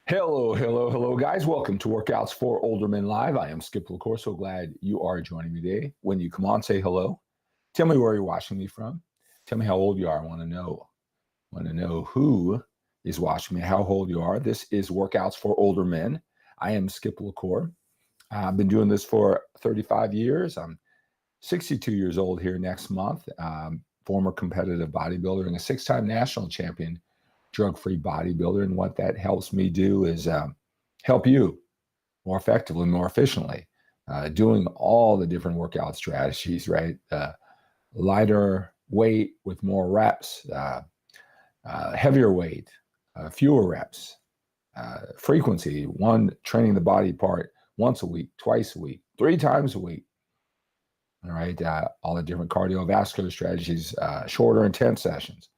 Hello, hello, hello, guys. Welcome to Workouts for Older Men Live. I am 𝗪𝗍𝗂𝗂. So glad you are joining me today. When you come on, say hello. Tell me where you're watching me from. Tell me how old you are. I want to know. Who is watching me, how old you are. This is Workouts for Older Men. I am 𝗪𝗍𝗂𝗂. I've been doing this for 35 years. I'm 62 years old here next month. Former competitive bodybuilder and a 6-time national champion drug-free bodybuilder. And what that helps me do is help you more effectively, more efficiently, doing all the different workout strategies, right? Lighter weight with more reps, heavier weight, fewer reps, frequency, training the body part once a week, twice a week, 3 times a week. All right, all the different cardiovascular strategies, shorter, intense sessions,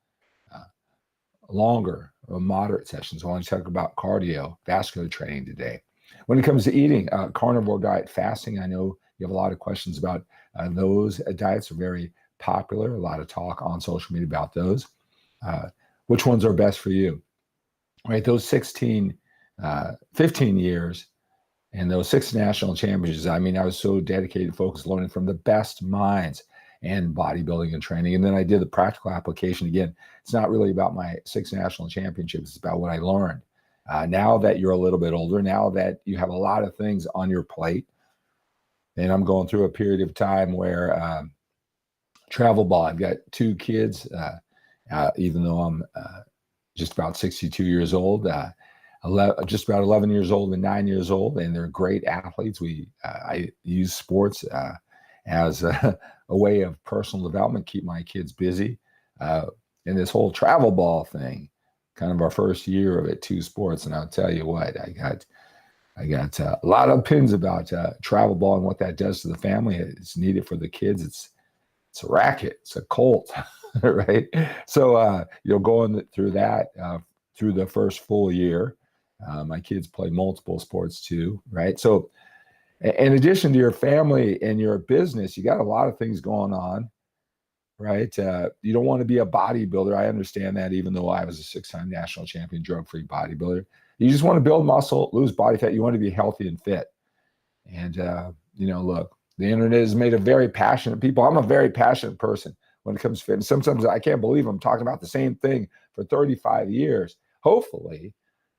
longer or moderate sessions. I want to talk about cardiovascular training today. When it comes to eating, carnivore diet, fasting, I know you have a lot of questions about those diets. Are very popular. A lot of talk on social media about those. Which ones are best for you? Right, those 15 years and those 6 national championships. I mean, I was so dedicated, focused, learning from the best minds and bodybuilding and training. And then I did the practical application. Again, it's not really about my 6 national championships. It's about what I learned. Now that you're a little bit older, now that you have a lot of things on your plate, and I'm going through a period of time where travel ball, I've got 2 kids, even though I'm just about 62 years old, just about 11 years old and 9 years old, and they're great athletes. I use sports as a way of personal development, keep my kids busy. And this whole travel ball thing, kind of our first year of it, 2 sports. And I'll tell you what, I got a lot of opinions about travel ball and what that does to the family. It's needed for the kids. It's a racket. It's a cult, right? So, going through that through the first full year, my kids play multiple sports too, right? So, in addition to your family and your business, you got a lot of things going on, right? You don't want to be a bodybuilder. I understand that, even though I was a 6-time national champion drug-free bodybuilder. You just want to build muscle, lose body fat. You want to be healthy and fit. And, look, the internet has made a very passionate people. I'm a very passionate person when it comes to fitness. Sometimes I can't believe I'm talking about the same thing for 35 years. Hopefully,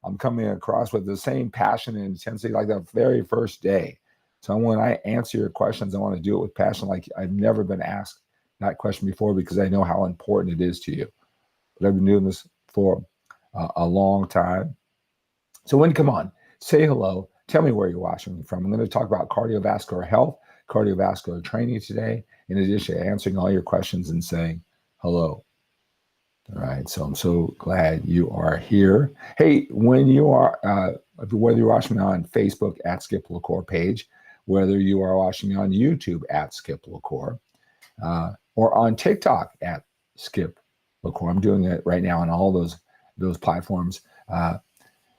I'm coming across with the same passion and intensity like the very first day. So when I answer your questions, I want to do it with passion, like I've never been asked that question before, because I know how important it is to you. But I've been doing this for a long time. So come on, say hello. Tell me where you're watching me from. I'm going to talk about cardiovascular health, cardiovascular training today, in addition to answering all your questions and saying hello. All right, so I'm so glad you are here. Hey, when you are, whether you're watching me on Facebook at 𝗪𝗍𝗂𝗂 page, whether you are watching me on YouTube at 𝗪𝗍𝗂𝗂𝗂, or on TikTok at 𝗪𝗍𝗂𝗂𝗂, I'm doing it right now on all those platforms.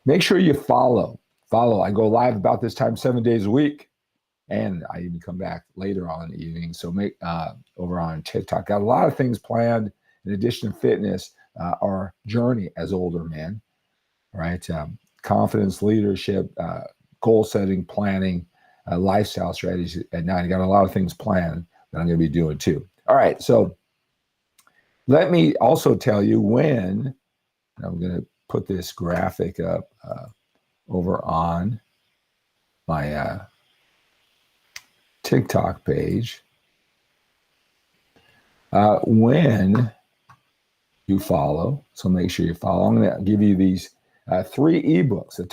Make sure you follow. I go live about this time 7 days a week, and I even come back later on in the evening. So make over on TikTok. Got a lot of things planned. In addition to fitness, our journey as older men, right? Confidence, leadership, goal setting, planning, lifestyle strategies at night. I got a lot of things planned that I'm going to be doing too. All right, so let me also tell you when. I'm going to put this graphic up over on my TikTok page. When you follow, so make sure you follow. I'm going to give you these 3 ebooks, the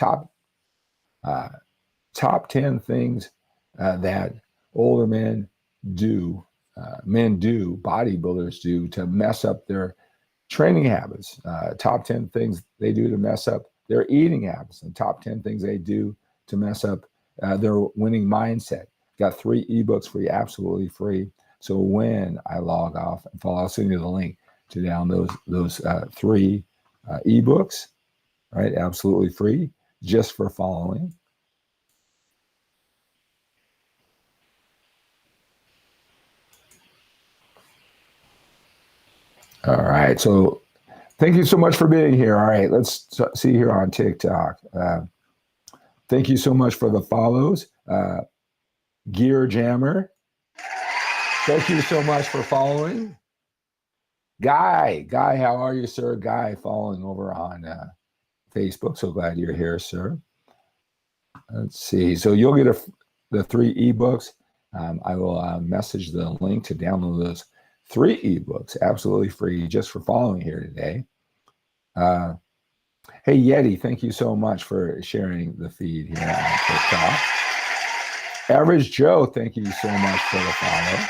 top 10 things that older men do, bodybuilders do to mess up their training habits. Top 10 things they do to mess up their eating habits, and top 10 things they do to mess up their winning mindset. Got 3 ebooks for you, absolutely free. So when I log off and follow, I'll send you the link to download those 3 ebooks, right? Absolutely free, just for following. All right, so Thank you so much for being here. All right, let's see here on TikTok. Thank you so much for the follows. Gear Jammer, thank you so much for following. Guy, how are you, sir? Guy, following over on Facebook. So glad you're here, sir. Let's see. So you'll get the 3 ebooks. I will message the link to download those 3 ebooks absolutely free just for following here today. Hey, Yeti, thank you so much for sharing the feed here on TikTok. Average Joe, thank you so much for the follow.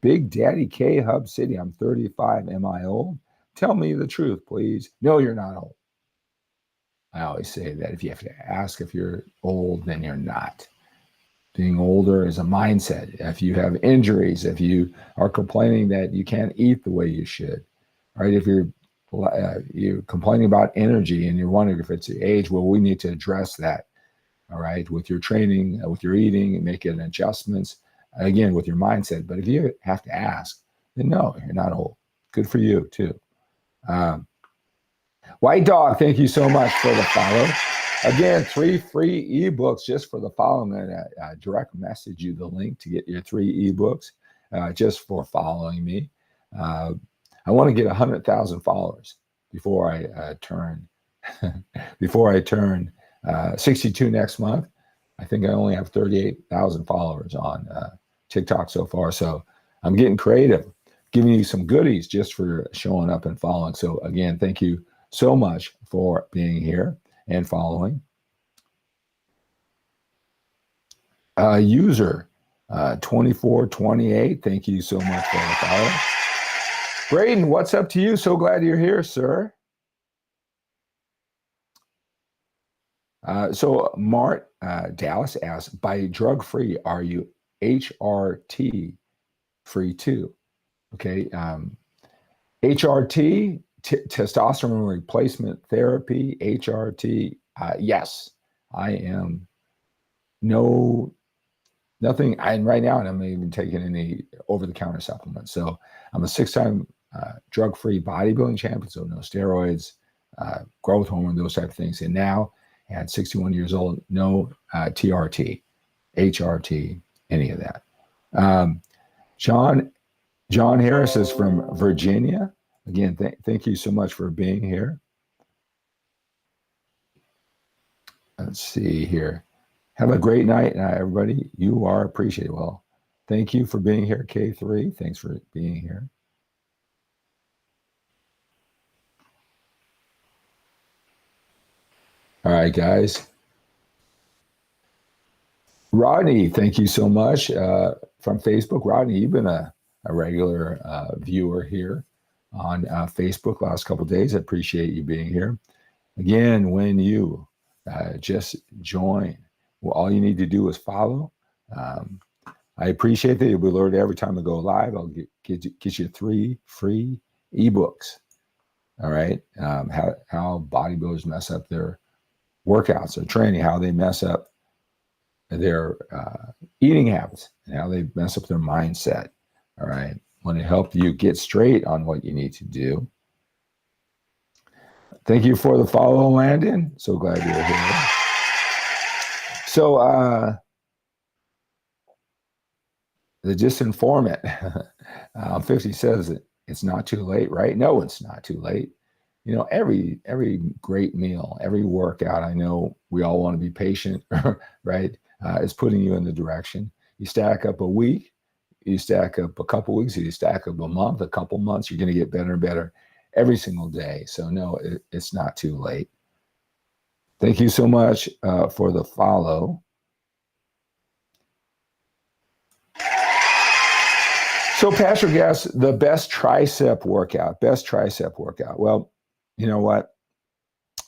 Big Daddy K, Hub City, I'm 35. Am I old? Tell me the truth, please. No, you're not old. I always say that if you have to ask if you're old, then you're not. Being older is a mindset. If you have injuries, if you are complaining that you can't eat the way you should, right? If you're complaining about energy and you're wondering if it's the age, well, we need to address that, all right? With your training, with your eating, making adjustments, again, with your mindset. But if you have to ask, then no, you're not old. Good for you, too. White Dog, thank you so much for the follow. Again, 3 free ebooks just for the follow. I'm going to direct message you the link to get your 3 ebooks just for following me. I want to get 100,000 followers before I turn 62 next month. I think I only have 38,000 followers on TikTok so far. So I'm getting creative, giving you some goodies just for showing up and following. So again, thank you so much for being here and following. User 2428, thank you so much for the follow. Braden, what's up to you? So glad you're here, sir. So Mart Dallas asks, by drug-free, are you HRT free too? Okay. HRT, testosterone replacement therapy, HRT, yes, I am. Nothing. Right now, I'm not even taking any over-the-counter supplements. So I'm a 6-time drug-free bodybuilding champion, so no steroids, growth hormone, those type of things. And now, at 61 years old, no TRT, HRT, any of that. John Harris is from Virginia. Again, thank you so much for being here. Let's see here. Have a great night, everybody. You are appreciated. Well, thank you for being here, K3. Thanks for being here. All right, guys. Rodney, thank you so much from Facebook. Rodney, you've been a regular viewer here on Facebook last couple of days. I appreciate you being here. Again, when you just join, well, all you need to do is follow. I appreciate that. You'll be alerted every time I go live. I'll get you 3 free ebooks. All right, how bodybuilders mess up their workouts, their training, how they mess up their eating habits, and how they mess up their mindset. All right, I want to help you get straight on what you need to do. Thank you for the follow, Landon. So glad you're here. So the disinformant, 50 says it's not too late, right? No, it's not too late. You know, every great meal, every workout, I know we all want to be patient, right? Is putting you in the direction. You stack up a week, you stack up a couple weeks, you stack up a month, a couple months, you're going to get better and better every single day. So no, it's not too late. Thank you so much for the follow. So Pastor Gas, the best tricep workout. Well, you know what?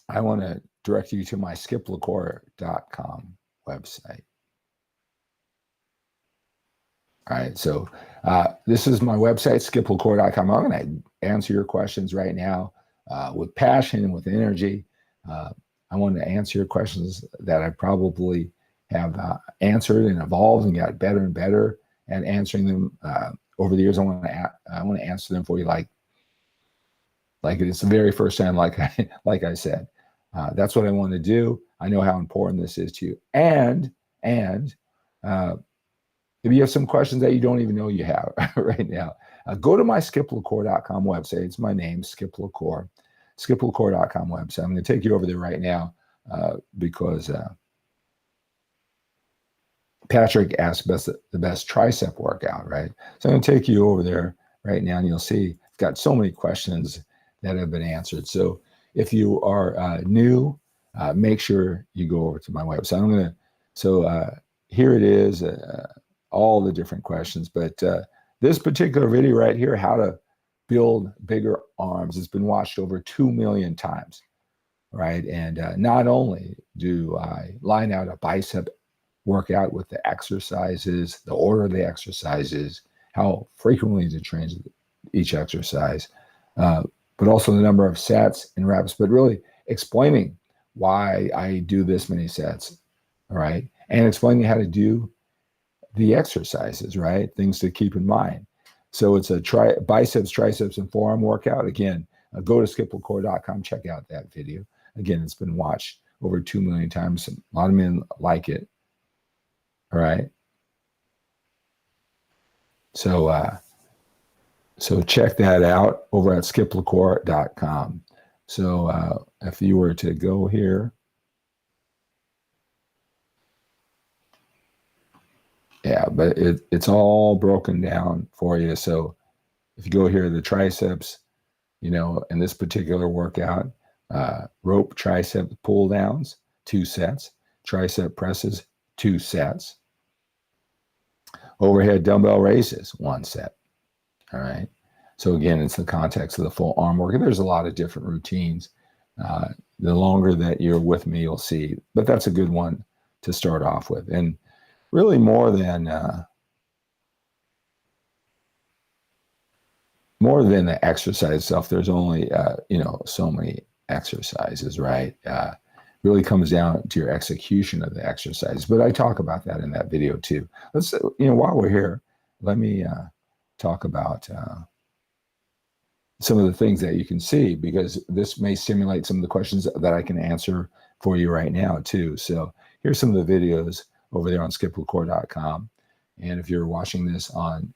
I want to direct you to my 𝗪𝗔𝗂𝗪.com website. All right, so this is my website, 𝗪𝗂𝗪.com. I'm going to answer your questions right now with passion and with energy. I want to answer your questions that I probably have answered and evolved and got better and better at answering them over the years. I want to answer them for you like Like it's the very first time, like I said. That's what I want to do. I know how important this is to you. And if you have some questions that you don't even know you have right now, go to my 𝗪𝗂𝗊𝗂.com website. It's my name, 𝗪𝗂𝗂𝗊𝗂, 𝗪𝗂𝗂𝗊𝗂.com website. I'm going to take you over there right now because Patrick asked the best tricep workout, right? So I'm going to take you over there right now, and you'll see I've got so many questions that have been answered. So if you are new, make sure you go over to my website. I'm going to, here it is, all the different questions. But this particular video right here, how to build bigger arms, has been watched over 2 million times, right? And not only do I line out a bicep workout with the exercises, the order of the exercises, how frequently to train each exercise, but also the number of sets and reps, but really explaining why I do this many sets, all right? And explaining how to do the exercises, right? Things to keep in mind. So it's a biceps, triceps, and forearm workout. Again, go to 𝗪𝗂𝗊𝗂.com, check out that video. Again, it's been watched over 2 million times. A lot of men like it, all right? So, so check that out over at 𝗪𝗂𝗊𝗂.com. So if you were to go here, yeah, but it's all broken down for you. So if you go here, the triceps, you know, in this particular workout, rope tricep pull downs, 2 sets, tricep presses, 2 sets, overhead dumbbell raises, 1 set. All right. So again, it's the context of the full arm work. There's a lot of different routines. The longer that you're with me, you'll see. But that's a good one to start off with. And really more than the exercise itself, there's only, you know, so many exercises, right? Really comes down to your execution of the exercise. But I talk about that in that video too. Let's, you know, while we're here, let me talk about some of the things that you can see, because this may stimulate some of the questions that I can answer for you right now too. So here's some of the videos over there on 𝗪𝗂𝗂𝗊𝗂.com. And if you're watching this on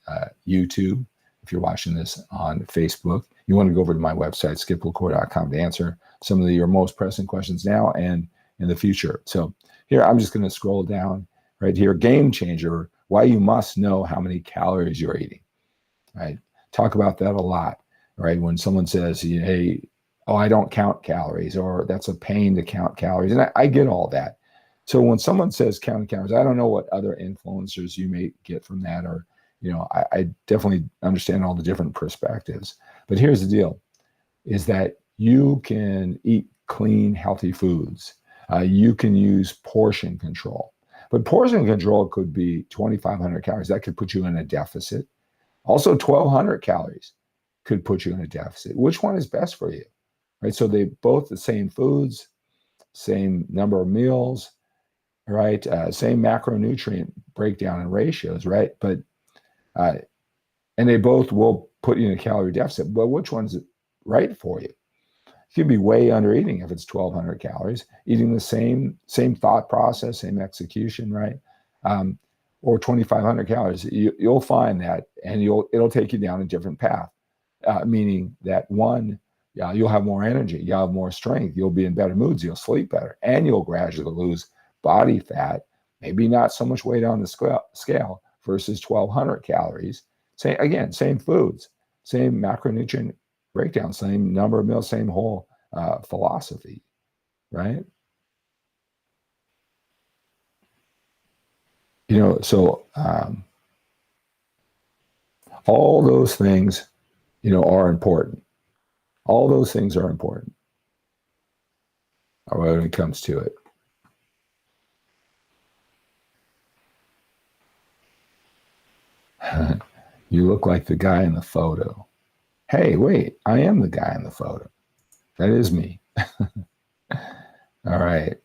YouTube, if you're watching this on Facebook, you want to go over to my website, 𝗪𝗂𝗂𝗊𝗂.com, to answer some of your most pressing questions now and in the future. So here, I'm just going to scroll down right here. Game changer, why you must know how many calories you're eating, right? Talk about that a lot, right? When someone says, hey, oh, I don't count calories, or that's a pain to count calories. And I get all that. So when someone says counting calories, I don't know what other influencers you may get from that, or, you know, I definitely understand all the different perspectives. But here's the deal, is that you can eat clean, healthy foods. You can use portion control. But portion control could be 2,500 calories. That could put you in a deficit. Also, 1,200 calories could put you in a deficit. Which one is best for you, right? So they both the same foods, same number of meals, right? Same macronutrient breakdown and ratios, right? But and they both will put you in a calorie deficit. But which one's right for you? You could be way under eating if it's 1,200 calories, eating the same thought process, same execution, right? Or 2,500 calories. You'll find that, and it'll take you down a different path. Meaning that one, you'll have more energy, you'll have more strength, you'll be in better moods, you'll sleep better, and you'll gradually lose body fat, maybe not so much weight on the scale versus 1,200 calories. Same foods, same macronutrient breakdown, same number of meals, same whole philosophy, right? You know, so all those things, you know, are important. All those things are important when it comes to it. You look like the guy in the photo. Hey, wait, I am the guy in the photo. That is me. All right.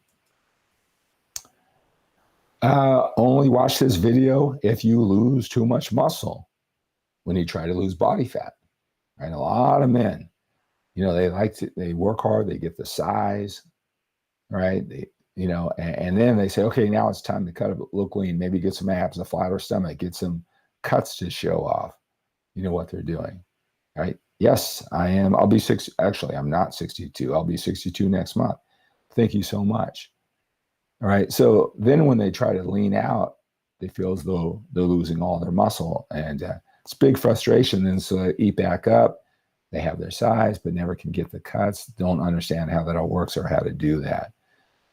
Only watch this video if you lose too much muscle when you try to lose body fat. Right? A lot of men they work hard, they get the size, right? And then they say, okay, now it's time to cut it, look lean, maybe get some abs, a flatter stomach, get some cuts to show off, what they're doing, right? Yes, I am. I'll be actually, I'm not 62. I'll be 62 next month. Thank you so much. All right. So then when they try to lean out, they feel as though they're losing all their muscle, and it's big frustration. And so they eat back up. They have their size, but never can get the cuts. Don't understand how that all works or how to do that.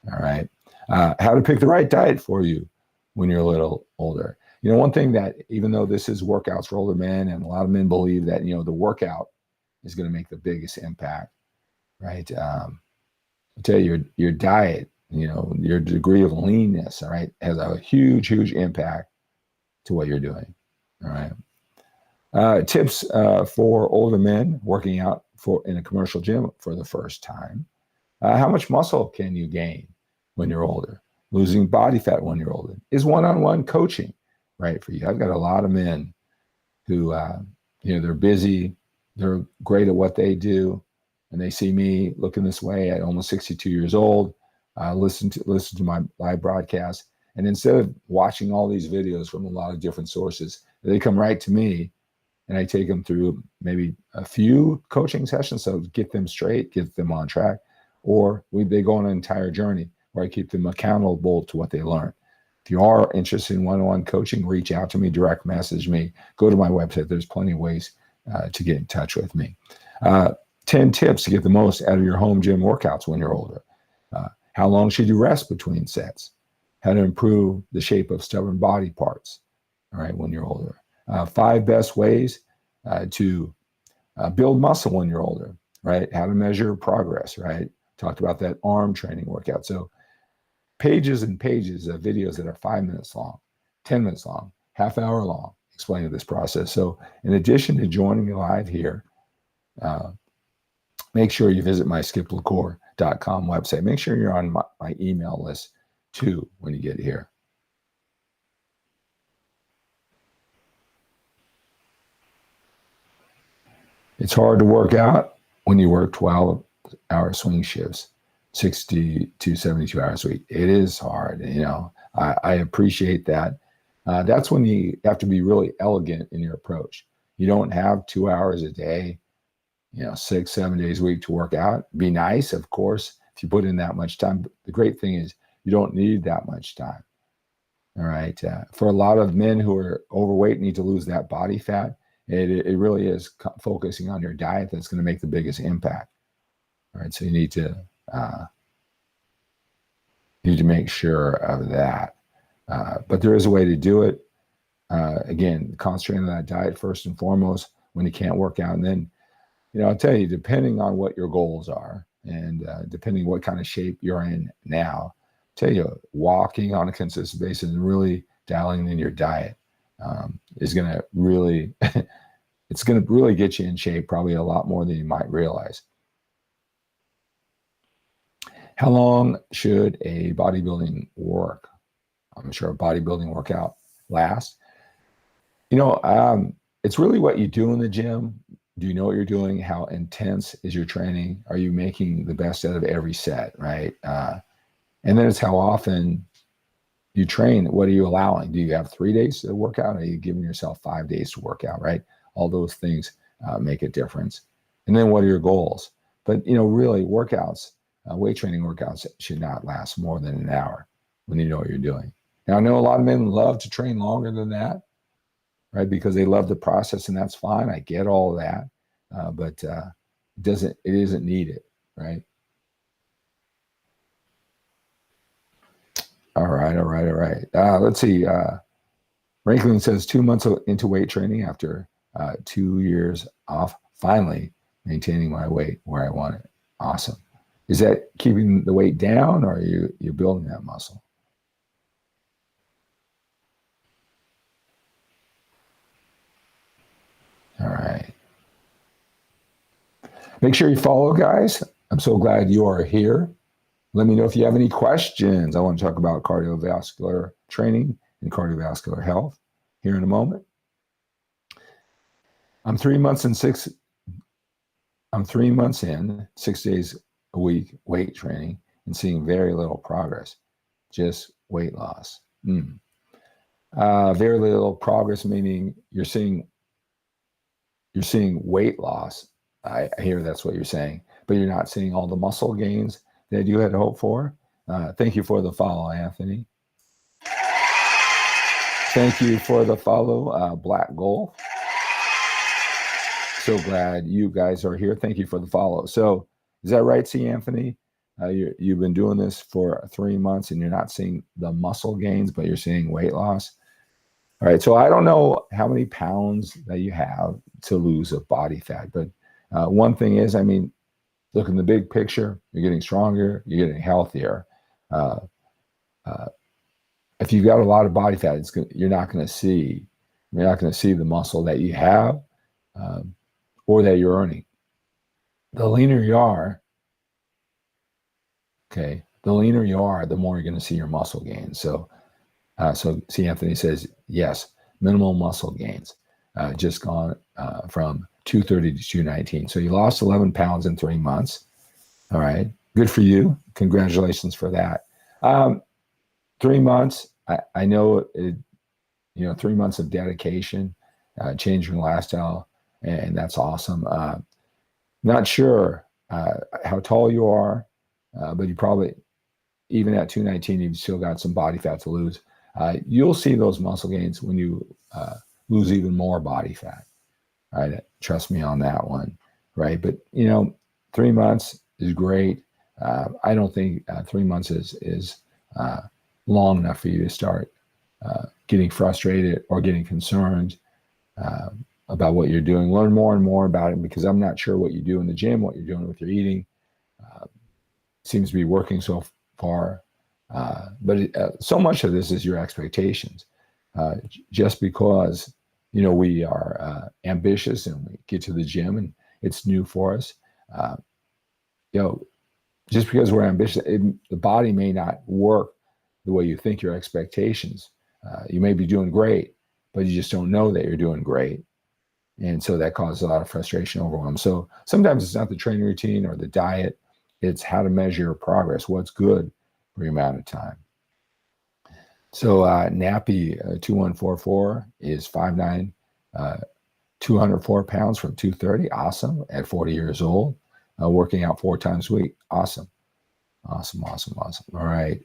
All right. How to pick the right diet for you when you're a little older. One thing that, even though this is workouts for older men, and a lot of men believe that, the workout is going to make the biggest impact, right? I'll tell you, your diet, your degree of leanness, all right, has a huge, huge impact to what you're doing. All right. Tips for older men working out in a commercial gym for the first time. How much muscle can you gain when you're older? Losing body fat when you're older. Is one-on-one coaching right for you? I've got a lot of men who, they're busy, they're great at what they do, and they see me looking this way at almost 62 years old. Listen to my live broadcast, and instead of watching all these videos from a lot of different sources, they come right to me, and I take them through maybe a few coaching sessions, so get them straight, get them on track, or they go on an entire journey where I keep them accountable to what they learn. If you are interested in one-on-one coaching, reach out to me, direct message me, go to my website. There's plenty of ways to get in touch with me. 10 tips to get the most out of your home gym workouts when you're older. How long should you rest between sets? How to improve the shape of stubborn body parts, all right, when you're older. 5 best ways to build muscle when you're older, right? How to measure progress, right? Talked about that arm training workout. So pages and pages of videos that are 5 minutes long, 10 minutes long, half hour long, explaining this process. So in addition to joining me live here, make sure you visit my 𝗪𝗿𝗄𝗏.com website. Make sure you're on my email list too when you get here. It's hard to work out when you work 12-hour swing shifts, 60 to 72 hours a week. It is hard. I appreciate that. That's when you have to be really elegant in your approach. You don't have 2 hours a day, 6, 7 days a week to work out. Be nice, of course, if you put in that much time. But the great thing is you don't need that much time. All right. For a lot of men who are overweight, need to lose that body fat. It really is focusing on your diet that's going to make the biggest impact. All right. So you need to make sure of that. But there is a way to do it. Again, concentrating on that diet first and foremost when you can't work out. And then, I'll tell you, depending on what your goals are and depending what kind of shape you're in now, I'll tell you, walking on a consistent basis and really dialing in your diet is going to really, it's going to really get you in shape, probably a lot more than you might realize. How long should a bodybuilding workout last? It's really what you do in the gym. Do you know what you're doing? How intense is your training? Are you making the best out of every set, right? And then it's how often you train. What are you allowing? Do you have 3 days to work out? Or are you giving yourself 5 days to work out, right? All those things make a difference. And then what are your goals? But, really workouts, weight training workouts should not last more than an hour when you know what you're doing. Now, I know a lot of men love to train longer than that, right? Because they love the process, and that's fine. I get all that, but it isn't needed, right? All right. Let's see. Ranklin says 2 months into weight training after 2 years off, finally maintaining my weight where I want it. Awesome. Is that keeping the weight down, or are you building that muscle? All right. Make sure you follow, guys. I'm so glad you are here. Let me know if you have any questions. I want to talk about cardiovascular training and cardiovascular health here in a moment. I'm 3 months and 6 I'm 3 months in, 6 days a week weight training, and seeing very little progress, just weight loss. Very little progress, meaning you're seeing weight loss. I hear that's what you're saying, but you're not seeing all the muscle gains that you had hoped for. Thank you for the follow, Anthony. Thank you for the follow, Black Gold. So glad you guys are here. Thank you for the follow. So is that right, C. Anthony? You've been doing this for 3 months and you're not seeing the muscle gains, but you're seeing weight loss. All right. So I don't know how many pounds that you have to lose of body fat, but one thing is, I mean, look in the big picture, you're getting stronger, you're getting healthier. If you've got a lot of body fat, you're not going to see the muscle that you have or that you're earning. The leaner you are, okay, the leaner you are, the more you're going to see your muscle gains. So C. Anthony says, yes, minimal muscle gains, just gone from 230 to 219. So you lost 11 pounds in 3 months. All right, good for you. Congratulations for that. 3 months, I know it, 3 months of dedication, changing lifestyle, and that's awesome. Not sure how tall you are, but you probably, even at 219, you've still got some body fat to lose. You'll see those muscle gains when you lose even more body fat. Right? Trust me on that one. Right? But 3 months is great. I don't think 3 months is long enough for you to start getting frustrated or getting concerned about what you're doing. Learn more and more about it, because I'm not sure what you do in the gym, what you're doing with your eating. Seems to be working so far. But so much of this is your expectations. Just because, we are ambitious and we get to the gym and it's new for us, just because we're ambitious, the body may not work the way you think your expectations. You may be doing great, but you just don't know that you're doing great. And so that causes a lot of frustration, overwhelm. So sometimes it's not the training routine or the diet, it's how to measure your progress, what's good for your amount of time. So 𝗪cie𝗂𝗂𝗪 is 5'9", 204 pounds from 230. Awesome. At 40 years old, working out 4 times a week. Awesome. Awesome. Awesome. Awesome. All right.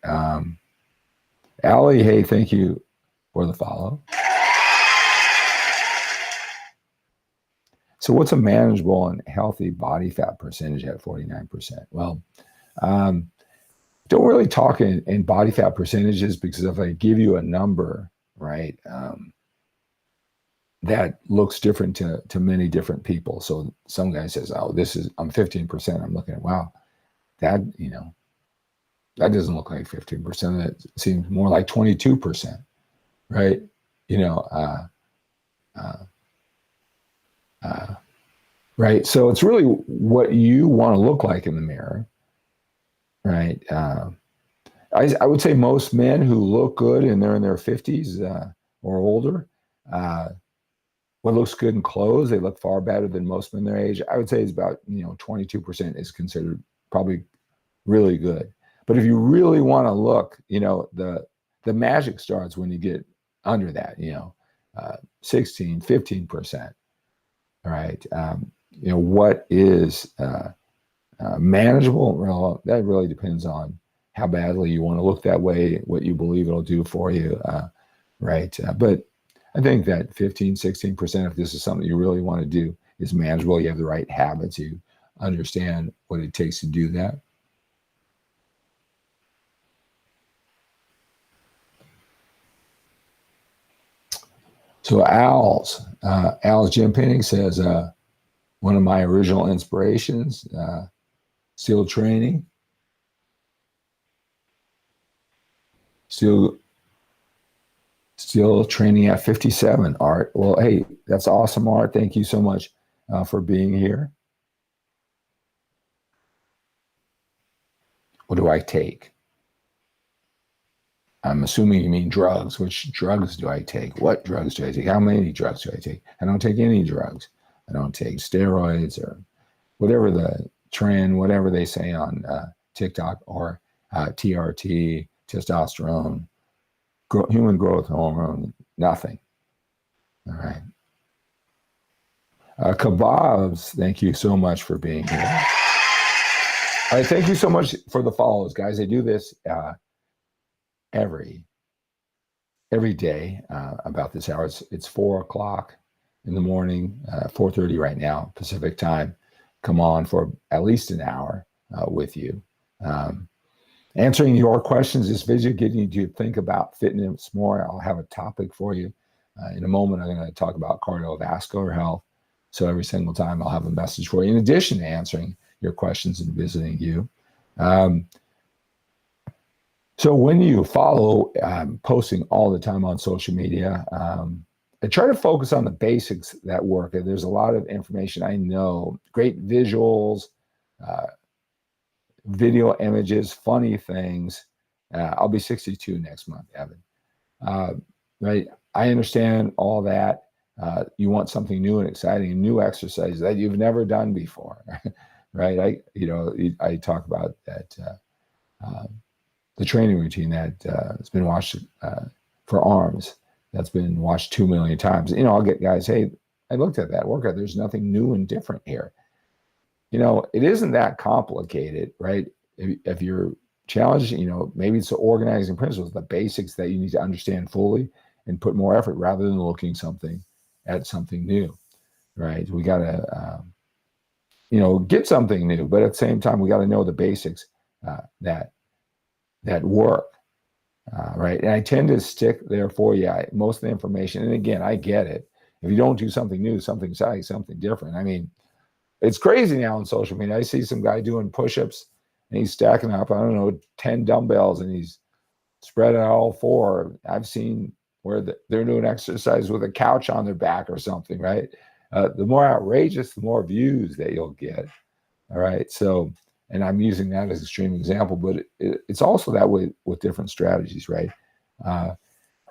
Allie, hey, thank you for the follow. So what's a manageable and healthy body fat percentage at 49%? Well, don't really talk in body fat percentages, because if I give you a number, right, that looks different to many different people. So some guy says, oh, I'm 15%. I'm looking at, wow, that, that doesn't look like 15%. That seems more like 22%, right? Right. So it's really what you want to look like in the mirror, right? I would say most men who look good and they're in their 50s or older, what looks good in clothes, they look far better than most men their age. I would say it's about 22% is considered probably really good. But if you really want to look, the magic starts when you get under that, 16, 15%. All right. What is manageable? Well, that really depends on how badly you want to look that way, what you believe it'll do for you, right? But I think that 15, 16%, if this is something you really want to do, is manageable. You have the right habits. You understand what it takes to do that. So Al's Gym Painting says, one of my original inspirations, still training, still training at 57, Art. Well, hey, that's awesome, Art. Thank you so much for being here. What do I take? I'm assuming you mean drugs. Which drugs do I take? What drugs do I take? How many drugs do I take? I don't take any drugs. I don't take steroids or whatever the trend, whatever they say on TikTok or TRT, testosterone, human growth hormone, nothing. All right. Kebabs, thank you so much for being here. All right, thank you so much for the follows, guys. I do this every day about this hour. It's 4 o'clock in the morning, 4:30 right now, Pacific time. Come on for at least an hour with you. Answering your questions, this video getting you to think about fitness more. I'll have a topic for you. In a moment, I'm going to talk about cardiovascular health. So every single time I'll have a message for you, in addition to answering your questions and visiting you. So when you follow, posting all the time on social media, I try to focus on the basics that work. There's a lot of information, I know, great visuals, video images, funny things. I'll be 62 next month, Evan. Right? I understand all that. You want something new and exciting, and new exercises that you've never done before, right? I talk about that, the training routine that has been watched for arms, that's been watched 2 million times. I'll get guys, hey, I looked at that workout. There's nothing new and different here. It isn't that complicated, right? If you're challenged, maybe it's the organizing principles, the basics that you need to understand fully and put more effort rather than looking at something new, right? We got to, get something new, but at the same time, we got to know the basics that work, right? And I tend to stick there for you. Most of the information, and again, I get it. If you don't do something new, something exciting, something different, I mean, it's crazy now on social media. I see some guy doing push-ups and he's stacking up, 10 dumbbells and he's spread out all 4. I've seen where they're doing exercise with a couch on their back or something, right? The more outrageous, the more views that you'll get. All right. So, and I'm using that as an extreme example, but it's also that way with different strategies, right? I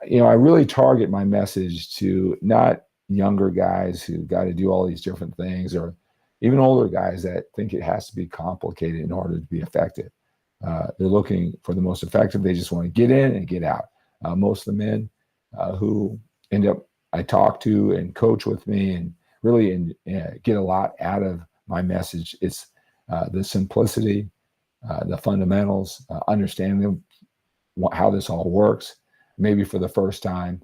really target my message to not younger guys who got to do all these different things, or even older guys that think it has to be complicated in order to be effective. They're looking for the most effective. They just want to get in and get out. Most of the men who I talk to and coach with me and really get a lot out of my message. It's the simplicity, the fundamentals, understanding how this all works. Maybe for the first time,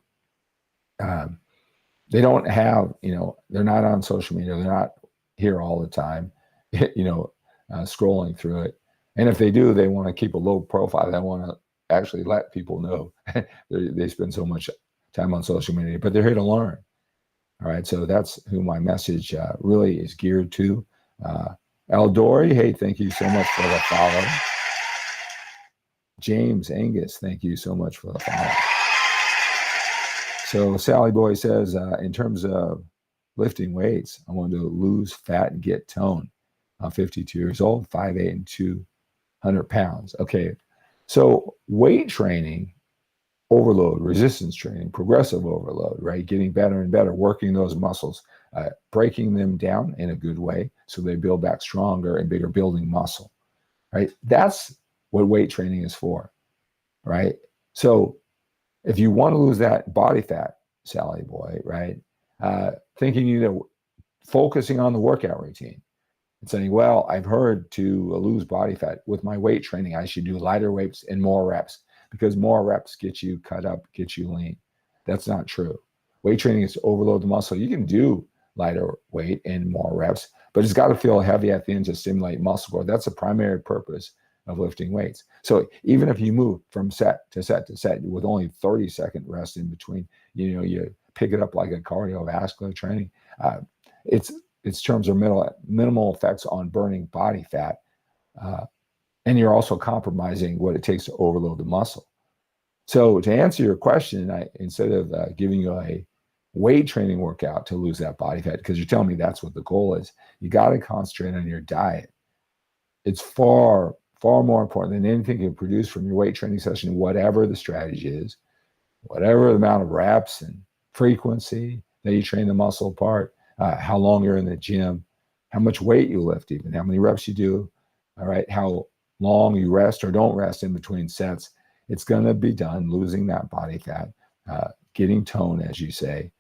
they don't have, they're not on social media. They're not here all the time, scrolling through it. And if they do, they want to keep a low profile. They want to actually let people know they spend so much time on social media, but they're here to learn. All right. So that's who my message really is geared to. Eldori, hey, thank you so much for the follow. James Angus, thank you so much for the follow. So Sally Boy says, in terms of lifting weights, I want to lose fat and get tone. I'm 52 years old, 5'8" and 200 pounds. Okay. So weight training, overload, resistance training, progressive overload, right? Getting better and better, working those muscles, breaking them down in a good way so they build back stronger and bigger, building muscle, right? That's what weight training is for, right? So if you want to lose that body fat, Sally Boy, right? Thinking, focusing on the workout routine and saying, well, I've heard to lose body fat with my weight training, I should do lighter weights and more reps, because more reps get you cut up, get you lean. That's not true. Weight training is to overload the muscle. You can do lighter weight and more reps, but it's got to feel heavy at the end to stimulate muscle growth. That's the primary purpose of lifting weights. So even if you move from set to set to set with only 30-second rest in between, you pick it up like a cardiovascular training. Its terms are minimal effects on burning body fat. And you're also compromising what it takes to overload the muscle. So to answer your question, instead of giving you a weight training workout to lose that body fat, because you're telling me that's what the goal is, you got to concentrate on your diet. It's far, far more important than anything you produce from your weight training session, whatever the strategy is, whatever the amount of reps and frequency that you train the muscle apart, how long you're in the gym, how much weight you lift, even how many reps you do, all right, how long you rest or don't rest in between sets. It's going to be done losing that body fat, getting tone, as you say,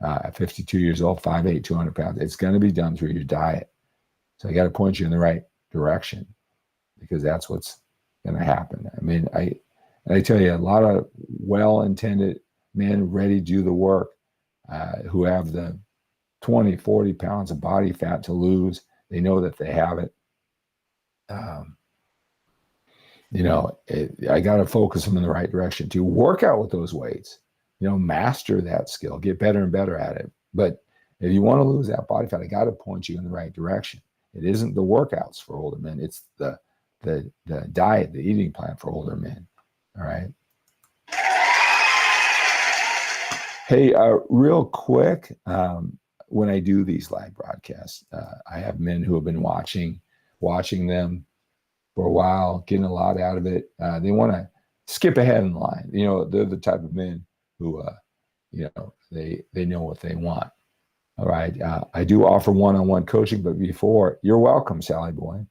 at 52 years old, 5'8", 200 pounds. It's going to be done through your diet. So I got to point you in the right direction, because that's what's going to happen. I mean, I tell you, a lot of well-intended men ready to do the work, who have the 20, 40 pounds of body fat to lose. They know that they have it. I got to focus them in the right direction to work out with those weights, master that skill, get better and better at it. But if you want to lose that body fat, I got to point you in the right direction. It isn't the workouts for older men. It's the diet, the eating plan for older men. All right. Hey, real quick, when I do these live broadcasts, I have men who have been watching them for a while, getting a lot out of it. They want to skip ahead in line. They're the type of men who, they know what they want. All right. I do offer one-on-one coaching, but you're welcome, Sally Boy.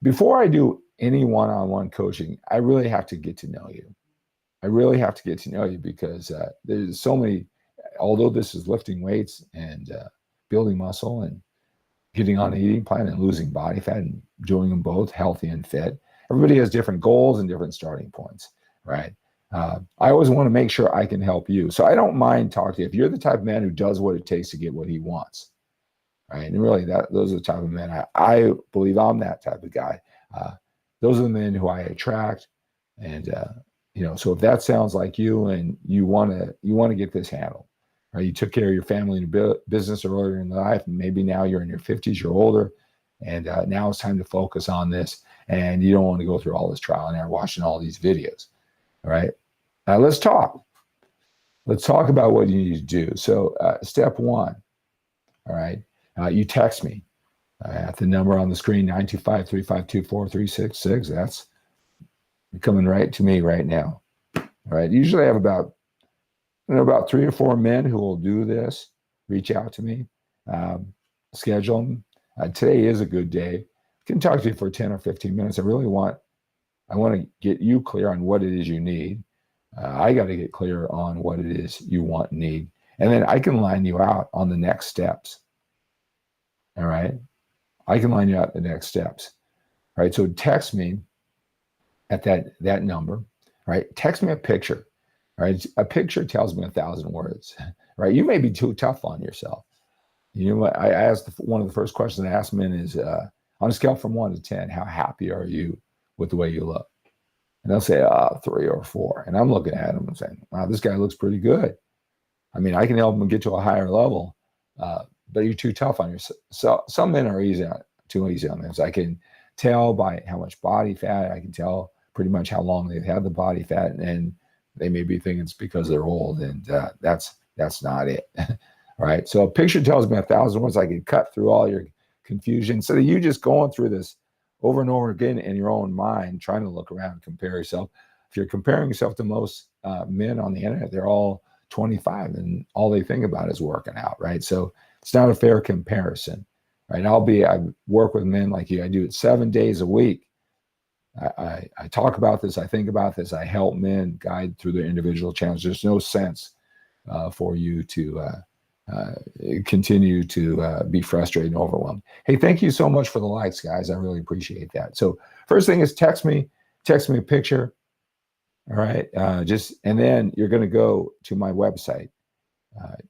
Before I do any one-on-one coaching, I really have to get to know you. I really have to get to know you, because there's so many, although this is lifting weights and building muscle and getting on an eating plan and losing body fat and doing them both healthy and fit, everybody has different goals and different starting points, right? I always want to make sure I can help you. So I don't mind talking to you. If you're the type of man who does what it takes to get what he wants, right? And really, those are the type of men, I believe I'm that type of guy. Those are the men who I attract. And, so if that sounds like you and you want to get this handled, right? You took care of your family and business earlier in life, and maybe now you're in your 50s, you're older, and now it's time to focus on this. And you don't want to go through all this trial and error, watching all these videos, all right? Let's talk. Let's talk about what you need to do. So step one, all right? You text me at the number on the screen, 925-352-4366. That's coming right to me right now. All right. Usually I have about 3 or 4 men who will do this, reach out to me, schedule them. Today is a good day. I can talk to you for 10 or 15 minutes. I want to get you clear on what it is you need. I got to get clear on what it is you want and need. And then I can line you out on the next steps. All right. I can line you out the next steps. All right. So text me at that number. All right. Text me a picture. All right. A picture tells me 1,000 words. Right. You may be too tough on yourself. I asked, one of the first questions I ask men is, on a scale from 1 to 10, how happy are you with the way you look? And they'll say 3 or 4. And I'm looking at them and saying, wow, this guy looks pretty good. I mean, I can help him get to a higher level, but you're too tough on yourself. So some men are too easy on this. I can tell by how much body fat. I can tell pretty much how long they've had the body fat, and they may be thinking it's because they're old, and that's not it. All right. So a picture tells me 1,000 words. I can cut through all your confusion. So that you just going through this over and over again in your own mind, trying to look around and compare yourself. If you're comparing yourself to most men on the internet, they're all 25 and all they think about is working out, right? So it's not a fair comparison, right? I work with men like you. I do it 7 days a week. I talk about this. I think about this. I help men guide through their individual challenges. There's no sense for you to continue to be frustrated and overwhelmed. Hey, thank you so much for the likes, guys. I really appreciate that. So first thing is text me a picture. All right. And then you're going to go to my website.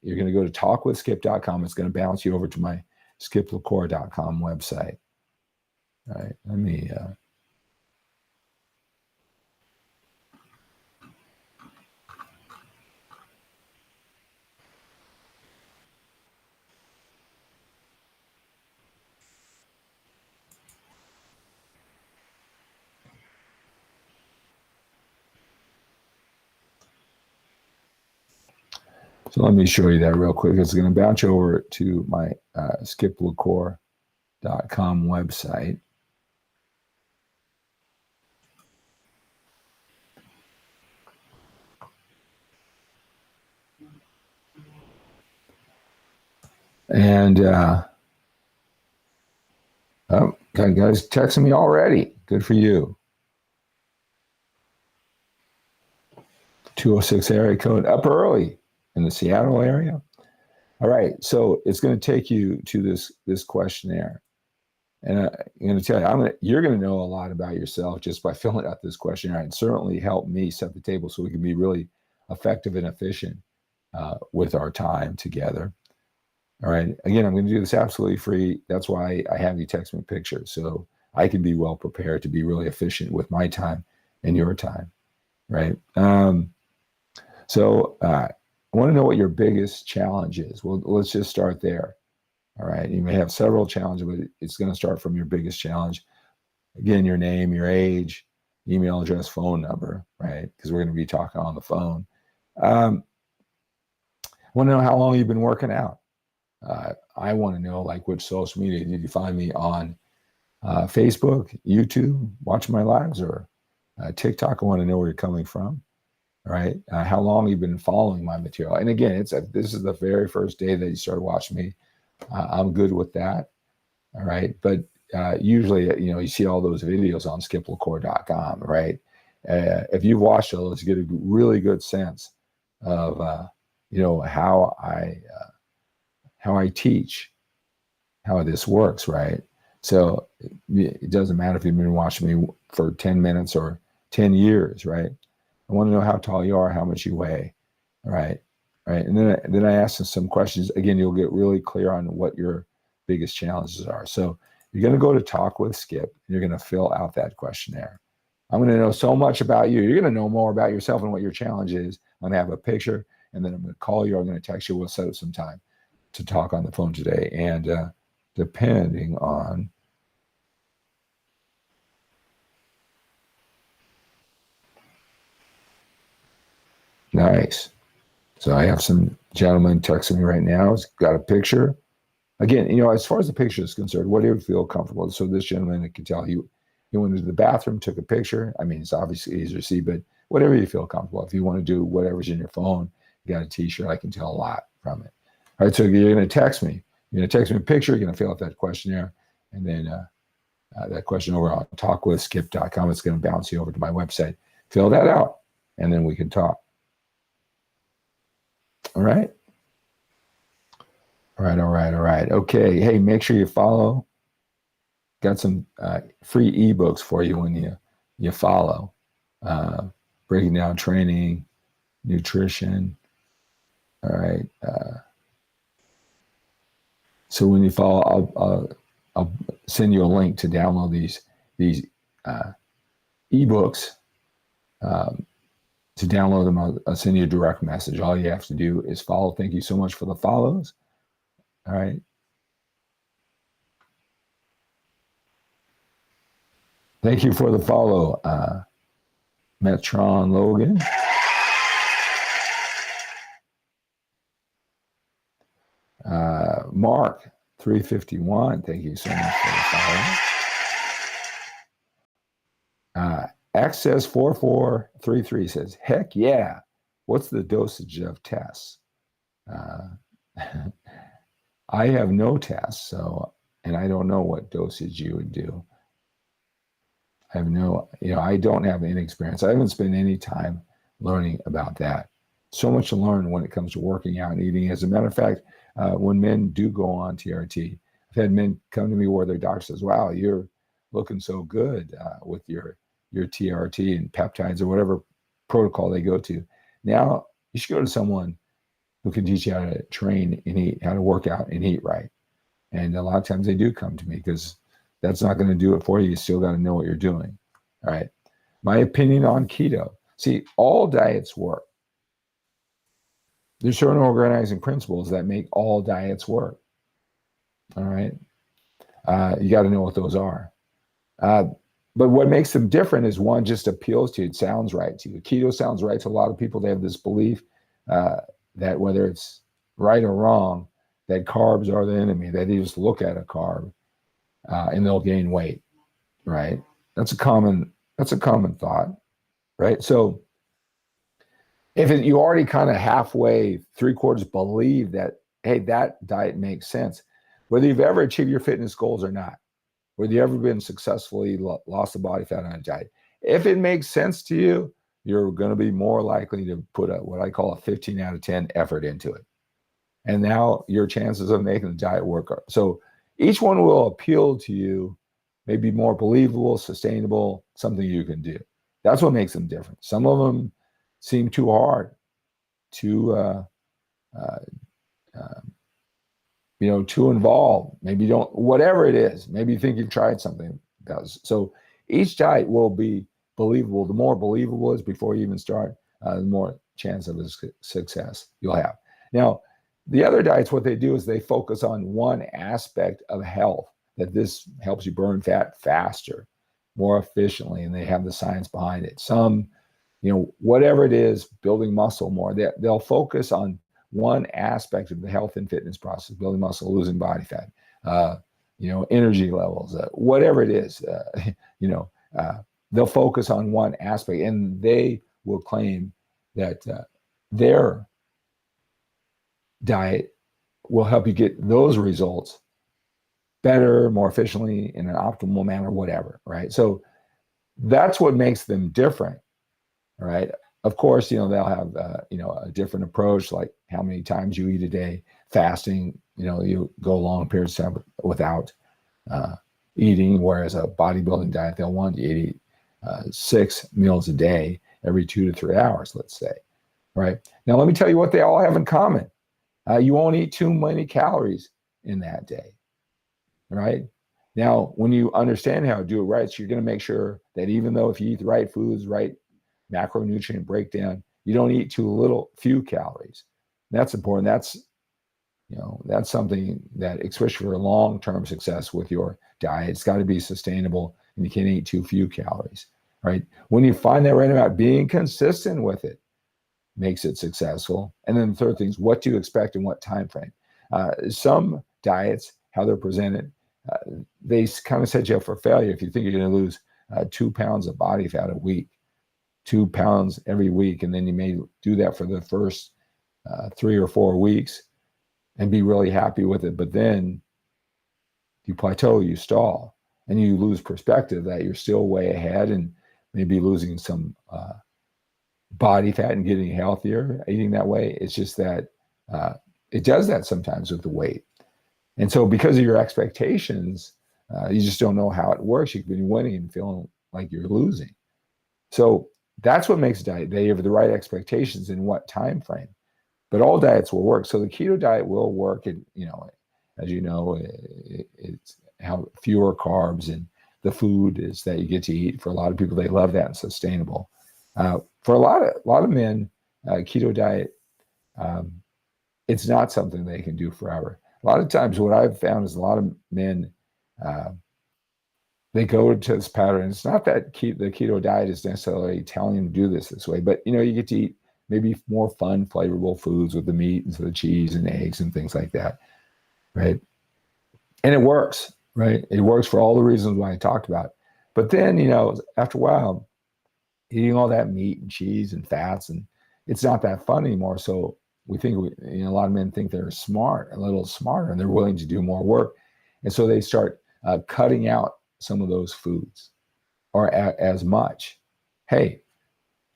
You're going to go to talkwithskip.com. It's going to bounce you over to my 𝗙𝗪𝗂𝗁.com website. All right. Let me, so let me show you that real quick. It's going to bounce you over to my 𝗙𝗪𝗂𝗁.com website. And Got guys texting me already. Good for you. 206 area code, up early in the Seattle area. All right, so it's going to take you to this questionnaire, and I'm going to tell you, you're going to know a lot about yourself just by filling out this questionnaire, and certainly help me set the table so we can be really effective and efficient with our time together. All right, again, I'm going to do this absolutely free. That's why I have you text me pictures, so I can be well prepared to be really efficient with my time and your time, right? So I want to know what your biggest challenge is. Well, let's just start there. All right. You may have several challenges, but it's going to start from your biggest challenge. Again, your name, your age, email address, phone number, right? Because we're going to be talking on the phone. I want to know how long you've been working out. I want to know, like, which social media did you find me on? Facebook, YouTube, watch my lives, or TikTok. I want to know where you're coming from. All right. How long you've been following my material. And again, this is the very first day that you started watching me. I'm good with that. All right. But usually, you see all those videos on skiplacour.com, right? If you've watched those, you get a really good sense of, how I teach, how this works, right? So it doesn't matter if you've been watching me for 10 minutes or 10 years, right? I want to know how tall you are, how much you weigh, all right? And then I ask them some questions. Again, you'll get really clear on what your biggest challenges are. So you're going to go to Talk with Skip, and you're going to fill out that questionnaire. I'm going to know so much about you. You're going to know more about yourself and what your challenge is. I'm going to have a picture, and then I'm going to call you. I'm going to text you. We'll set up some time to talk on the phone today. And depending on nice. So I have some gentlemen texting me right now. He's got a picture. Again, as far as the picture is concerned, whatever you feel comfortable. So this gentleman, I can tell he went into the bathroom, took a picture. I mean, it's obviously easier to see, but whatever you feel comfortable. If you want to do whatever's in your phone, you got a t-shirt, I can tell a lot from it. All right, so you're going to text me. You're going to text me a picture. You're going to fill out that questionnaire, and then that question over on talkwithskip.com. It's going to bounce you over to my website. Fill that out, and then we can talk. All right. All right. Okay. Hey, make sure you follow. Got some free ebooks for you when you follow. Breaking down training, nutrition. All right. So when you follow, I'll send you a link to download these ebooks. To download them, I'll send you a direct message. All you have to do is follow. Thank you so much for the follows. All right. Thank you for the follow, Metron Logan. Mark 351. Thank you so much for the follow. Access 4433 says, heck yeah. What's the dosage of tests? I have no tests, and I don't know what dosage you would do. I have I don't have any experience. I haven't spent any time learning about that. So much to learn when it comes to working out and eating. As a matter of fact, when men do go on TRT, I've had men come to me where their doctor says, wow, you're looking so good with your TRT and peptides or whatever protocol they go to. Now, you should go to someone who can teach you how to train and eat, how to work out and eat right. And a lot of times they do come to me because that's not going to do it for you. You still got to know what you're doing. All right. My opinion on keto. See, all diets work. There's certain organizing principles that make all diets work. All right. You got to know what those are. But what makes them different is one just appeals to you. It sounds right to you. Keto sounds right to a lot of people. They have this belief that whether it's right or wrong, that carbs are the enemy, that they just look at a carb and they'll gain weight, right? That's a common thought, right? So if you already kind of halfway, 3/4 believe that, hey, that diet makes sense, whether you've ever achieved your fitness goals or not, whether you ever been successfully lost the body fat on a diet, if it makes sense to you, you're going to be more likely to put what I call a 15 out of 10 effort into it. And now your chances of making the diet work are, so each one will appeal to you, maybe more believable, sustainable, something you can do. That's what makes them different. Some of them seem too hard, too too involved. Maybe you don't, whatever it is, maybe you think you've tried something. So each diet will be believable. The more believable it is before you even start, the more chance of success you'll have. Now, the other diets, what they do is they focus on one aspect of health, that this helps you burn fat faster, more efficiently, and they have the science behind it. Some, whatever it is, building muscle more, they'll focus on one aspect of the health and fitness process, building muscle, losing body fat, energy levels, whatever it is, they'll focus on one aspect, and they will claim that their diet will help you get those results better, more efficiently, in an optimal manner, whatever, right? So that's what makes them different, right? Of course, they'll have, a different approach, like how many times you eat a day, fasting, you go long periods of time without eating, whereas a bodybuilding diet, they'll want you to eat 6 meals a day every 2 to 3 hours, let's say, right? Now, let me tell you what they all have in common. You won't eat too many calories in that day, right? Now, when you understand how to do it right, so you're going to make sure that even though if you eat the right foods, right macronutrient breakdown, you don't eat few calories. That's important. That's something that, especially for long-term success with your diet, it's got to be sustainable, and you can't eat too few calories, right? When you find that right about being consistent with it, makes it successful. And then the third thing is, what do you expect in what time frame? Some diets, how they're presented, they kind of set you up for failure if you think you're going to lose 2 pounds of body fat a week, 2 pounds every week, and then you may do that for the first 3 or 4 weeks and be really happy with it. But then you plateau, you stall, and you lose perspective that you're still way ahead and maybe losing some body fat and getting healthier, eating that way. It's just that it does that sometimes with the weight. And so because of your expectations, you just don't know how it works. You could be winning and feeling like you're losing. So that's what makes a diet. They have the right expectations in what time frame. But all diets will work. So the keto diet will work. And, as you know, it's how fewer carbs, and the food is that you get to eat. For a lot of people, they love that and sustainable. For a lot of men, keto diet, it's not something they can do forever. A lot of times what I've found is a lot of men, they go to this pattern. It's not that the keto diet is necessarily telling them to do this way, but you get to eat maybe more fun, flavorful foods with the meat and the cheese and eggs and things like that, right? And it works, right? It works for all the reasons why I talked about. But then, after a while, eating all that meat and cheese and fats, and it's not that fun anymore. So we think, a lot of men think they're smart, a little smarter, and they're willing to do more work. And so they start cutting out some of those foods, or as much. Hey,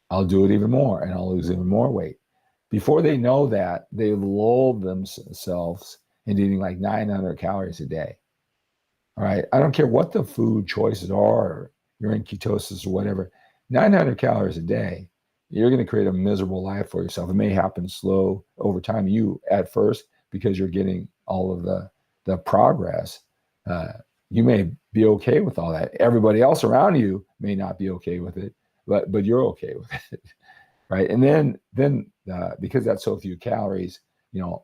I'll do it even more, and I'll lose even more weight. Before they know that, they lull themselves into eating like 900 calories a day. All right, I don't care what the food choices are, or you're in ketosis or whatever, 900 calories a day, you're going to create a miserable life for yourself. It may happen slow over time. You at first, because you're getting all of the progress, you may be okay with all that. Everybody else around you may not be okay with it, but you're okay with it, right? And then because that's so few calories,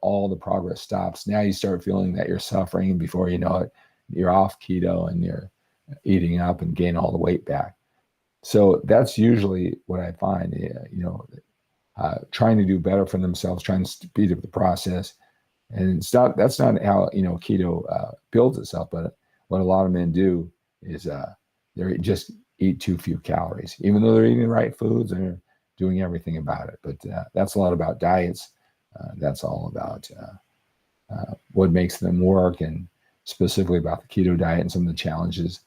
all the progress stops. Now you start feeling that you're suffering, and before you know it, you're off keto and you're eating up and gain all the weight back. So that's usually what I find, trying to do better for themselves, trying to speed up the process. And that's not how, keto builds itself. But what a lot of men do is they just eat too few calories, even though they're eating the right foods and they're doing everything about it. But that's a lot about diets. That's all about what makes them work. And specifically about the keto diet and some of the challenges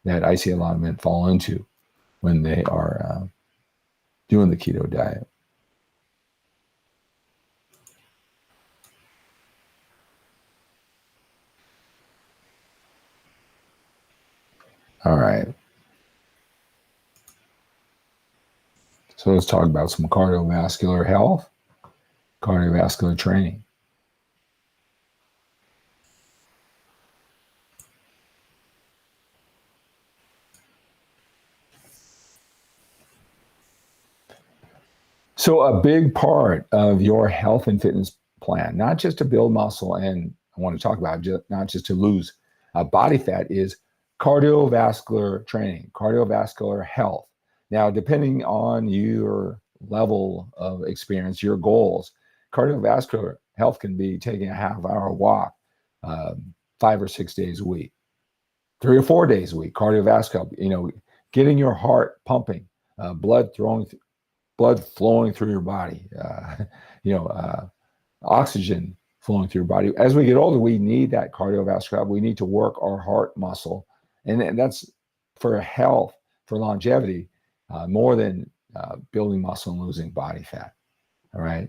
that I see a lot of men fall into when they are doing the keto diet. All right. So let's talk about some cardiovascular health, cardiovascular training. So a big part of your health and fitness plan, not just to build muscle, and I want to talk about not just to lose body fat, is cardiovascular training, cardiovascular health. Now, depending on your level of experience, your goals, cardiovascular health can be taking a half-hour walk 5 or 6 days a week, 3 or 4 days a week. Cardiovascular, getting your heart pumping, blood flowing through your body, oxygen flowing through your body. As we get older, we need that cardiovascular. We need to work our heart muscle. And that's for health, for longevity, more than building muscle and losing body fat. All right.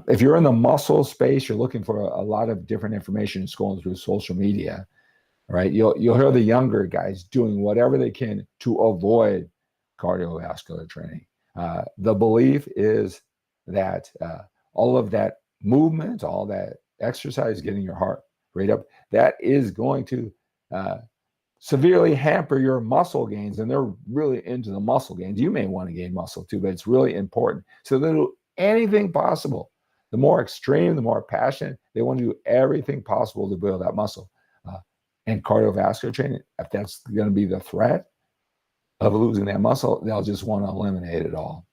If you're in the muscle space, you're looking for a lot of different information scrolling through social media. All right. You'll hear the younger guys doing whatever they can to avoid cardiovascular training. The belief is that all of that movement, all that exercise, getting your heart rate up, that is going to severely hamper your muscle gains. And they're really into the muscle gains. You may want to gain muscle too, but it's really important. So they'll do anything possible. The more extreme, the more passionate, they want to do everything possible to build that muscle. And cardiovascular training, if that's going to be the threat of losing that muscle, they'll just want to eliminate it all.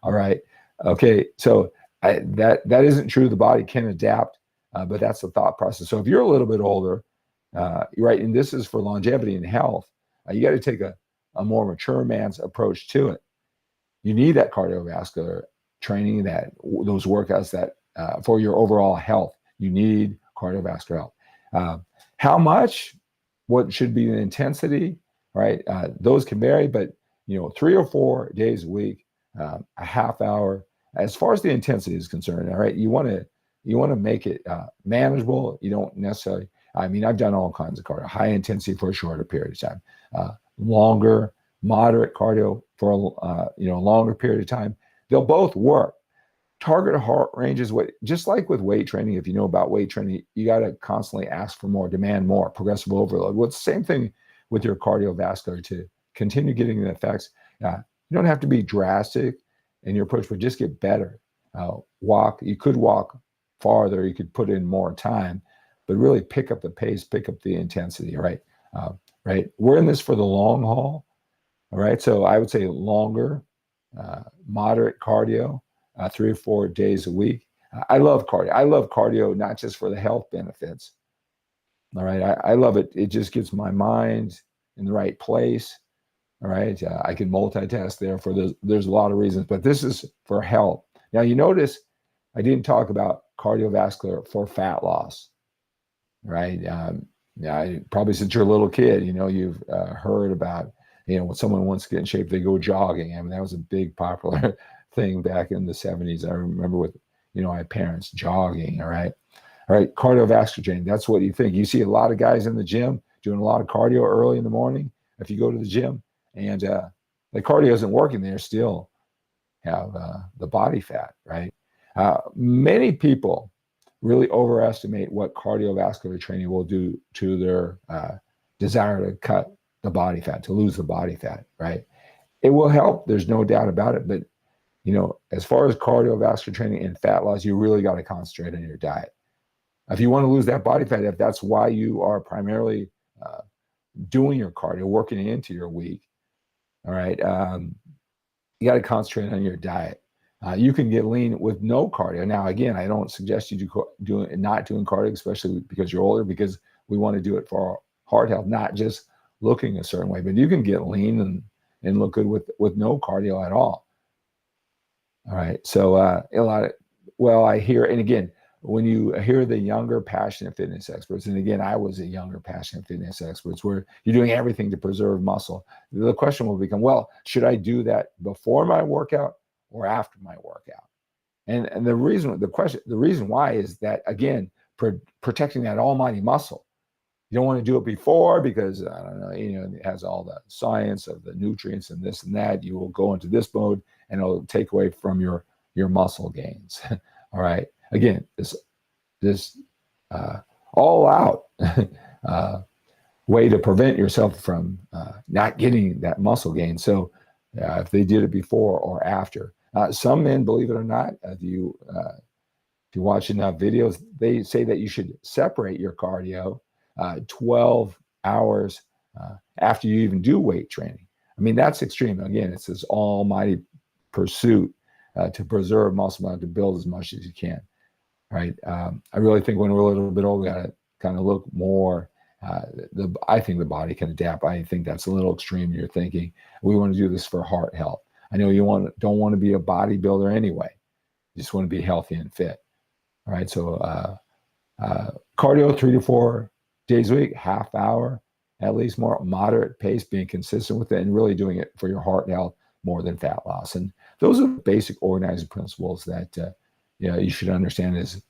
All right. Okay. So that isn't true. The body can adapt, but that's the thought process. So if you're a little bit older, you're right, and this is for longevity and health, you got to take a more mature man's approach to it. You need that cardiovascular training, those workouts that for your overall health. You need cardiovascular health. How much? What should be the intensity? Right, those can vary, but 3 or 4 days a week, a half hour. As far as the intensity is concerned, all right, you want to make it manageable. You don't necessarily. I mean, I've done all kinds of cardio, high intensity for a shorter period of time, longer, moderate cardio for a longer period of time. They'll both work. Target heart range is just like with weight training. If you know about weight training, you got to constantly ask for more, demand more, progressive overload. Well, it's the same thing with your cardiovascular to continue getting the effects. You don't have to be drastic in your approach, but just get better. You could walk farther, you could put in more time, but really pick up the pace, pick up the intensity, right? Right. We're in this for the long haul. All right. So I would say longer, moderate cardio, 3 or 4 days a week. I love cardio. I love cardio, not just for the health benefits. All right. I love it. It just gets my mind in the right place. All right. I can multitask there there's a lot of reasons, but this is for health. Now, you notice I didn't talk about cardiovascular for fat loss. Right. Probably since you're a little kid, you've heard about, when someone wants to get in shape, they go jogging. I mean, that was a big popular thing back in the 70s. I remember with, my parents jogging. All right. All right, cardiovascular training, that's what you think. You see a lot of guys in the gym doing a lot of cardio early in the morning. If you go to the gym and the cardio isn't working, they still have the body fat, right? Many people really overestimate what cardiovascular training will do to their desire to cut the body fat, to lose the body fat, right? It will help, there's no doubt about it. But, as far as cardiovascular training and fat loss, you really got to concentrate on your diet. If you want to lose that body fat, if that's why you are primarily doing your cardio, working into your week, all right, you got to concentrate on your diet. You can get lean with no cardio. Now, again, I don't suggest you not doing cardio, especially because you're older, because we want to do it for our heart health, not just looking a certain way. But you can get lean and look good with no cardio at all. All right, so I hear, and again, when you hear the younger, passionate fitness experts, and again, I was a younger, passionate fitness experts, where you're doing everything to preserve muscle. The question will become, well, should I do that before my workout or after my workout? And the reason why is that, again, protecting that almighty muscle. You don't want to do it before because, I don't know, it has all the science of the nutrients and this and that. You will go into this mode and it'll take away from your muscle gains. All right. Again, this all out way to prevent yourself from not getting that muscle gain. So if they did it before or after, some men, believe it or not, if you watch enough videos, they say that you should separate your cardio 12 hours after you even do weight training. I mean, that's extreme. Again, it's this almighty pursuit to preserve muscle mass, to build as much as you can, right? I really think when we're a little bit older, we got to kind of look more. I think the body can adapt. I think that's a little extreme. You're thinking we want to do this for heart health. I know you don't want to be a bodybuilder anyway. You just want to be healthy and fit. All right. So cardio 3 to 4 days a week, half hour, at least, more moderate pace, being consistent with it, and really doing it for your heart health more than fat loss. And those are basic organizing principles that you should understand as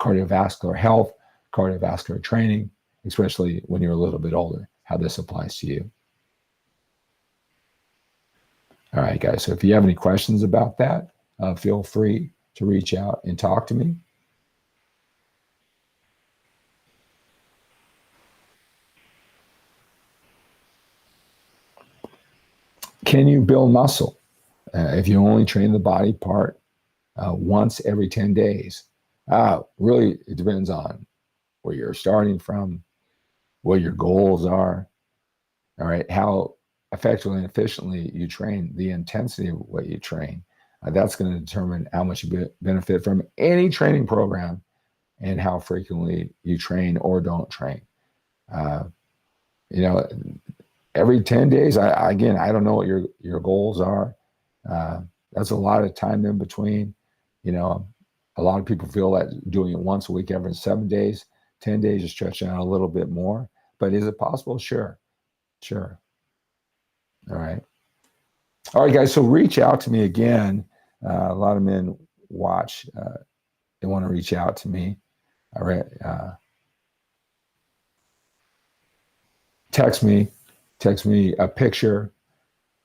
cardiovascular health, cardiovascular training, especially when you're a little bit older, how this applies to you. All right, guys. So if you have any questions about that, feel free to reach out and talk to me. Can you build muscle if you only train the body part once every 10 days? Really, it depends on where you're starting from, what your goals are, all right, how effectively and efficiently you train, the intensity of what you train. That's going to determine how much you benefit from any training program and how frequently you train or don't train. Every 10 days, I don't know what your goals are. That's a lot of time in between. A lot of people feel that doing it once a week every 7 days, 10 days is stretching out a little bit more. But is it possible? Sure. All right, guys. So reach out to me again. A lot of men watch. They want to reach out to me. All right. Text me a picture,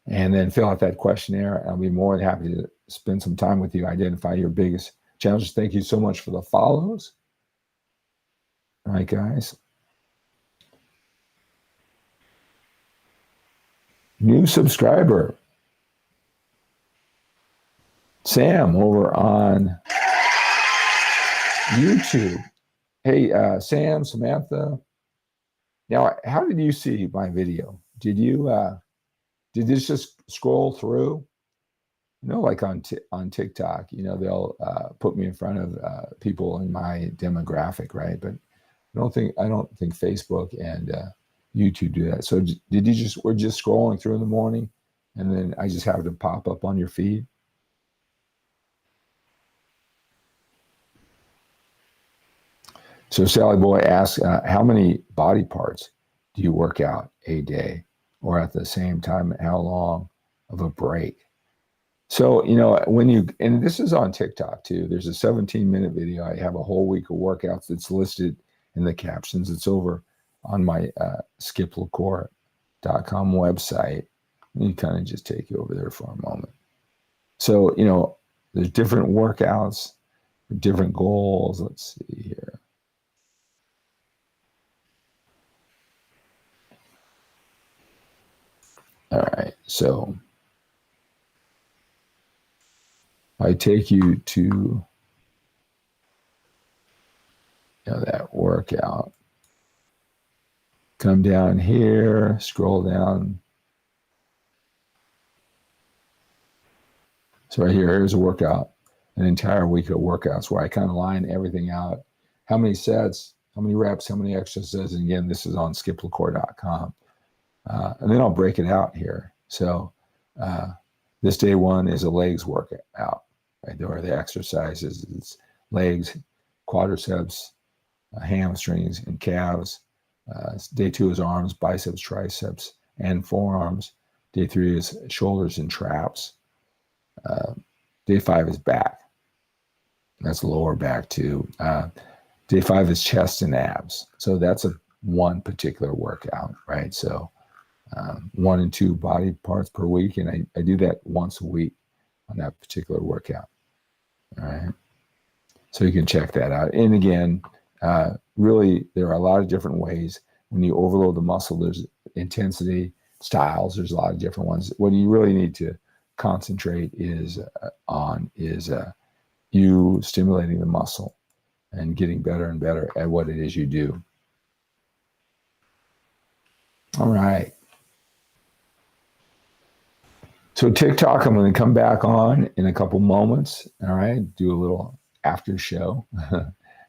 and then fill out that questionnaire. I'll be more than happy to spend some time with you, identify your biggest challenges. Thank you so much for the follows. All right, guys. New subscriber, Sam, over on YouTube. Hey, Sam, Samantha. Now, how did you see my video? Did this just scroll through? Like on TikTok, they'll put me in front of people in my demographic, right? But I don't think Facebook and YouTube do that. So we're just scrolling through in the morning, and then I just have to pop up on your feed? So Sally Boy asks, how many body parts do you work out a day, or at the same time, how long of a break? So, and this is on TikTok too, there's a 17-minute video. I have a whole week of workouts that's listed in the captions. It's over on my 𝗪𝗔𝗂𝗁.com website. Let me kind of just take you over there for a moment. So, there's different workouts, different goals. Let's see here. All right, so I take you to that workout. Come down here, scroll down. So right here's a workout, an entire week of workouts where I kind of line everything out. How many sets, how many reps, how many exercises. And again, this is on 𝗪𝗔𝗂𝗁.com. And then I'll break it out here. So this day one is a legs workout, right? There are the exercises, it's legs, quadriceps, hamstrings, and calves. Day 2 is arms, biceps, triceps, and forearms. Day 3 is shoulders and traps. Day 5 is back. That's lower back too. Day 5 is chest and abs. So that's one particular workout, right? So 1 and 2 body parts per week, and I do that once a week on that particular workout. All right. So you can check that out. And again, really, there are a lot of different ways. When you overload the muscle, there's intensity, styles. There's a lot of different ones. What you really need to concentrate is you stimulating the muscle and getting better and better at what it is you do. All right. So TikTok, I'm going to come back on in a couple moments. All right. Do a little after show,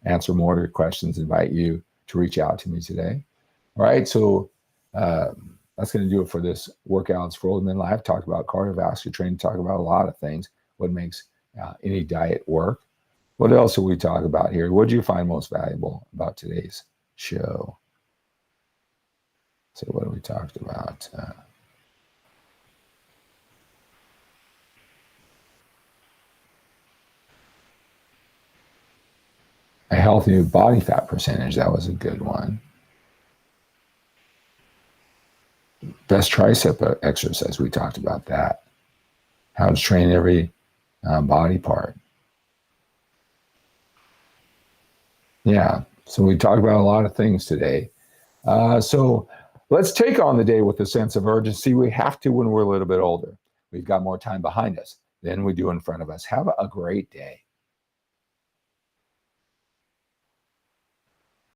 answer more of your questions, invite you to reach out to me today. All right. So that's going to do it for this Workouts for Old Men Live. Talk about cardiovascular training, talk about a lot of things, what makes any diet work. What else will we talk about here? What did you find most valuable about today's show? So what have we talked about? A healthy body fat percentage, that was a good one. Best tricep exercise, we talked about that. How to train every body part. Yeah, so we talked about a lot of things today. So let's take on the day with a sense of urgency. We have to when we're a little bit older. We've got more time behind us than we do in front of us. Have a great day.